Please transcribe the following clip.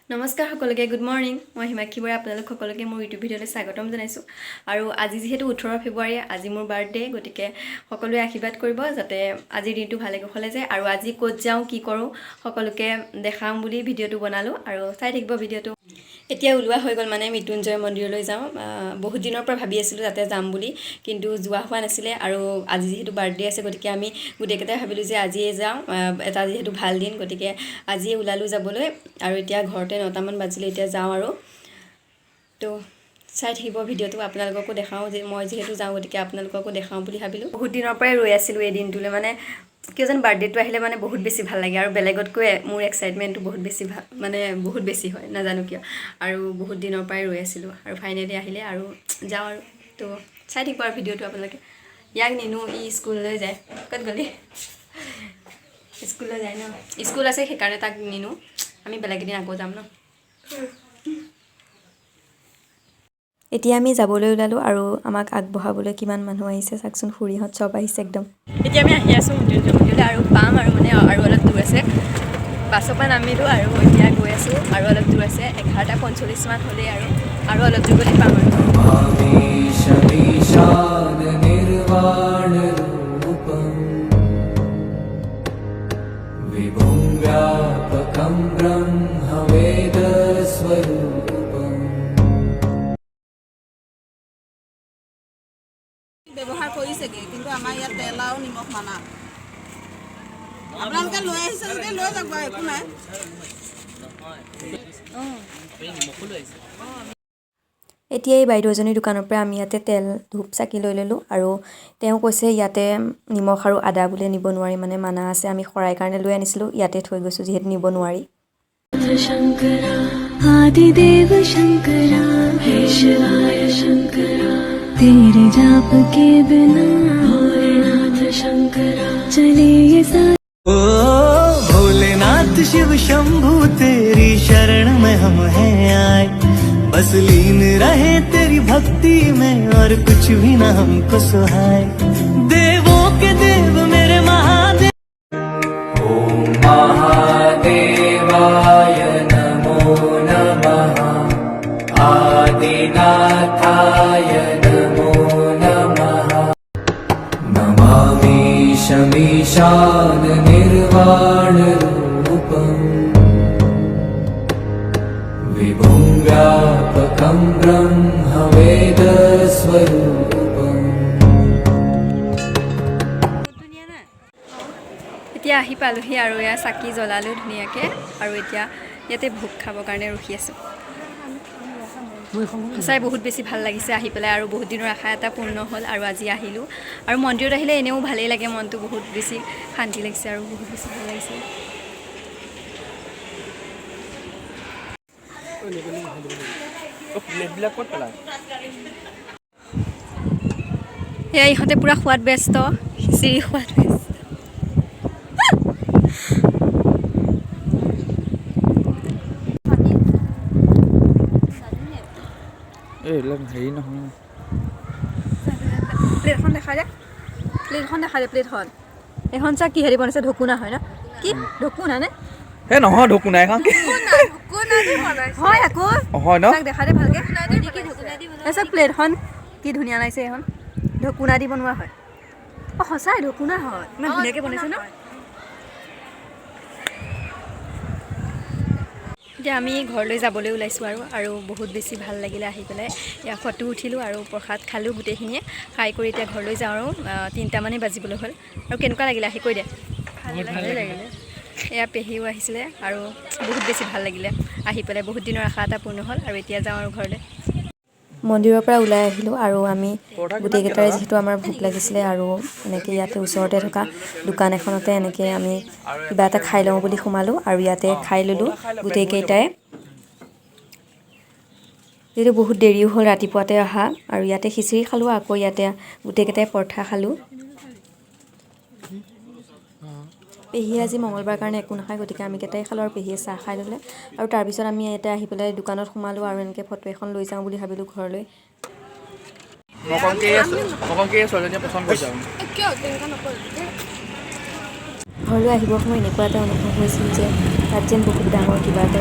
নমস্কাৰ সকলোকে good morning মই হিমাক্ষী বৰা আপোনালোক সকলোকে মোৰ ইউটিউব ভিডিঅ'লৈ স্বাগতম জনাইছোঁ আৰু আজি যেহেতু 18 ফেব্ৰুৱাৰী আজি মোৰ বাৰ্থডে গতিকে সকলোৱে আশীৰ্বাদ কৰিব যাতে আজিৰ দিনটো ভালে কুশলে যায় আৰু আজি ক'ত যাওঁ কি কৰোঁ সকলোকে দেখাম বুলি ভিডিঅ'টো বনালোঁ আৰু চাই থাকিব ভিডিঅ'টো এতিয়া ওলোৱা হৈ গ'ল মানে মৃত্যুঞ্জয় মন্দিৰলৈ যাওঁ বহুত দিনৰ পৰা ভাবি আছিলোঁ তাতে যাম বুলি কিন্তু যোৱা হোৱা নাছিলে আৰু আজি যেহেতু বাৰ্থডে আছে গতিকে আমি গোটেইকেইটাই ভাবিলোঁ যে আজিয়ে যাওঁ এটা যেহেতু ভাল দিন গতিকে আজিয়ে ওলালোঁ যাবলৈ আৰু এতিয়া ঘৰতে 9টামান বাজিলে এতিয়া যাওঁ আৰু তো চাই থাকিব ভিডিঅ'টো আপোনালোককো দেখাওঁ যে মই যেহেতু যাওঁ গতিকে আপোনালোককো দেখাওঁ বুলি ভাবিলোঁ বহুত দিনৰ পৰাই ৰৈ আছিলোঁ এই দিনটোলৈ মানে কিয় যেন বাৰ্থডেটো আহিলে মানে বহুত বেছি ভাল লাগে আৰু বেলেগতকৈ মোৰ এক্সাইটমেণ্টটো বহুত বেছি ভাল মানে বহুত বেছি হয় নাজানো কিয় আৰু বহুত দিনৰ পৰাই ৰৈ আছিলোঁ আৰু ফাইনেলি আহিলে আৰু যাওঁ আৰু তো চাই থাকিব আৰু ভিডিঅ'টো আপোনালোকে ইয়াক নিনো ই স্কুললৈ যায় ক'ত গ'লি স্কুললৈ যায় ন স্কুল আছে সেইকাৰণে তাক নিনো আমি বেলেগ এদিন আকৌ যাম ন এতিয়া আমি যাবলৈ ওলালোঁ আৰু আমাক আগবঢ়াবলৈ কিমান মানুহ আহিছে চাওকচোন খুৰীহঁত চব আহিছে একদম এতিয়া আমি আহি আছোঁ মৃত্যুঞ্জয় মন্দিৰলৈ আৰু পাম আৰু মানে আৰু অলপ দূৰ আছে বাছৰ পৰা নামিলোঁ আৰু এতিয়া গৈ আছোঁ আৰু অলপ দূৰ আছে 11:45 মান হ'লেই আৰু অলপ দূৰ গ'লে পাম ব্যৱহাৰ কৰিছেগে কিন্তু আমাৰ ইয়াত তেল আৰু নিমখ মানা আপোনালোকে লৈ আহিছে যদি লৈ যাওক বাৰু একো নাই এতিয়া এই বাইদেউজনীৰ দোকানৰ পৰা আমি ইয়াতে তেল ধূপ চাকি লৈ ল'লোঁ আৰু তেওঁ কৈছে ইয়াতে নিমখ আৰু আদা বোলে নিব নোৱাৰি মানে মানা আছে আমি শৰাই কাৰণে লৈ আনিছিলোঁ ইয়াতে থৈ গৈছোঁ যিহেতু নিব নোৱাৰি शंकरा आदिदेव शंकरा हे शिवाय शंकरा तेरे जाप के बिना भोलेनाथ शंकरा चले ये ओ भोलेनाथ शिव शंभू तेरी शरण में हम हैं आए बस लीन रहे तेरी भक्ति में और कुछ भी न हमको सुहाए देवों के देव मेरे महादेव ओम महादेवाय नमो नमः आदिनाथाय नमो नमः नमामि शमीशान निर्वाण रूपम् विभुं व्यापकं ब्रह्मवेदस्वरूपम् এতিয়া আহি পালোহি আৰু এয়া চাকি জ্বলালোঁ ধুনীয়াকৈ আৰু এতিয়া ইয়াতে ভোগ খাবৰ কাৰণে ৰখি আছোঁ সঁচাই বহুত বেছি ভাল লাগিছে আহি পেলাই আৰু বহুত দিনৰ আশা এটা পূৰ্ণ হ'ল আৰু আজি আহিলোঁ আৰু মন্দিৰত আহিলে এনেও ভালেই লাগে মনটো বহুত বেছি শান্তি লাগিছে আৰু বহুত বেছি ভাল লাগিছে এয়া ইহঁতে পূৰা সোৱাদ ব্যস্ত খিচিৰি সোৱাদ ব্যস্ত হেৰি নহয় প্লেটখন দেখা যায় প্লেটখন এখন চা কি হেৰি বনাইছে ঢকুনা হয় ন কি ঢকুনা নে হে নহয় ঢকুনা এখন হয় আকৌ হয় ন দেখা দে ভালকৈ তাৰপিছত প্লেটখন কি ধুনীয়া লাগিছে এখন ঢকুনা দি বনোৱা হয় অঁ সঁচাই ঢকুনা হয় ইমান ধুনীয়াকৈ বনাইছে ন এতিয়া আমি ঘৰলৈ যাবলৈ ওলাইছোঁ আৰু বহুত বেছি ভাল লাগিলে আহি পেলাই ইয়াৰ ফটো উঠিলোঁ আৰু প্ৰসাদ খালোঁ গোটেইখিনিয়ে খাই কৰি এতিয়া ঘৰলৈ যাওঁ আৰু 3টামানেই বাজিবলৈ হ'ল আৰু কেনেকুৱা লাগিলে আহি কৈ দে ভালেই লাগিলে এয়া পেহীও আহিছিলে আৰু বহুত বেছি ভাল লাগিলে আহি পেলাই বহুত দিনৰ আশা এটা পূৰ্ণ হ'ল আৰু এতিয়া যাওঁ আৰু ঘৰলৈ মন্দিৰৰ পৰা ওলাই আহিলোঁ আৰু আমি গোটেইকেইটাৰে যিহেতু আমাৰ ভোক লাগিছিলে আৰু এনেকৈ ইয়াতে ওচৰতে থকা দোকান এখনতে এনেকৈ আমি কিবা এটা খাই লওঁ বুলি সোমালোঁ আৰু ইয়াতে খাই ল'লোঁ গোটেইকেইটাই যিহেতু বহুত দেৰিও হ'ল ৰাতিপুৱাতে অহা আৰু ইয়াতে খিচিৰি খালোঁ আকৌ ইয়াতে গোটেইকেইটাই পৰঠা খালোঁ পেহীয়ে আজি মঙলবাৰ কাৰণে একো নাখায় গতিকে আমি কেইটাই খালোঁ আৰু পেহীয়ে চাহ খাই ল'লে আৰু তাৰপিছত আমি ইয়াতে আহি পেলাই দোকানত সোমালোঁ আৰু এনেকৈ ফটো এখন লৈ যাওঁ বুলি ভাবিলোঁ ঘৰলৈ ঘৰলৈ আহিবৰ সময় এনেকুৱা এটা অনুভৱ হৈছিল যে তাত যেন বহুত ডাঙৰ কিবা এটা